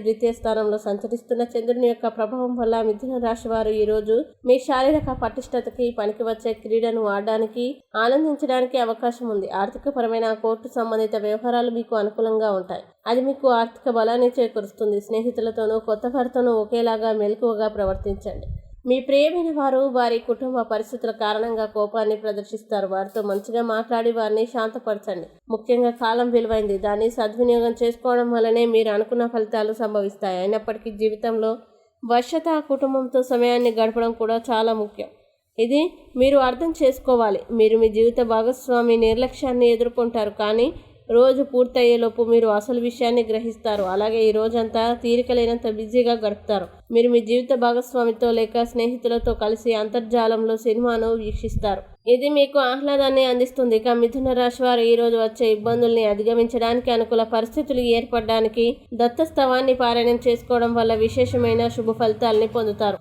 ద్వితీయ స్థానంలో సంచరిస్తున్న చంద్రుని యొక్క ప్రభావం వల్ల మిథున రాశి వారు ఈ రోజు మీ శారీరక పటిష్టతకి పనికి వచ్చే క్రీడను ఆడడానికి ఆనందించడానికి అవకాశం ఉంది. ఆర్థిక పరమైన కోర్టు సంబంధిత వ్యవహారాలు మీకు అనుకూలంగా ఉంటాయి. అది మీకు ఆర్థిక బలాన్ని చేకూరుస్తుంది. స్నేహితులతోనూ కొత్త వారితోనూ ఒకేలాగా మెలకువగా ప్రవర్తించండి. మీ ప్రియమైన వారు వారి కుటుంబ పరిస్థితుల కారణంగా కోపాన్ని ప్రదర్శిస్తారు. వారితో మంచిగా మాట్లాడి వారిని శాంతపరచండి. ముఖ్యంగా కాలం విలువైంది. దాన్ని సద్వినియోగం చేసుకోవడం వల్లనే మీరు అనుకున్న ఫలితాలు సంభవిస్తాయి. అయినప్పటికీ జీవితంలో వశ్యత, కుటుంబంతో సమయాన్ని గడపడం కూడా చాలా ముఖ్యం. ఇది మీరు అర్థం చేసుకోవాలి. మీరు మీ జీవిత భాగస్వామి నిర్లక్ష్యాన్ని ఎదుర్కొంటారు, కానీ రోజు పూర్తయ్యేలోపు మీరు అసలు విషయాన్ని గ్రహిస్తారు. అలాగే ఈ రోజంతా తీరిక లేనంత బిజీగా గడుపుతారు. మీరు మీ జీవిత భాగస్వామితో లేక స్నేహితులతో కలిసి అంతర్జాలంలో సినిమాను వీక్షిస్తారు. ఇది మీకు ఆహ్లాదాన్ని అందిస్తుంది. ఇక మిథున రాశి వారు ఈ రోజు వచ్చే ఇబ్బందుల్ని అధిగమించడానికి, అనుకూల పరిస్థితులు ఏర్పడడానికి దత్తస్తవాన్ని పారాయణం చేసుకోవడం వల్ల విశేషమైన శుభ ఫలితాలని పొందుతారు.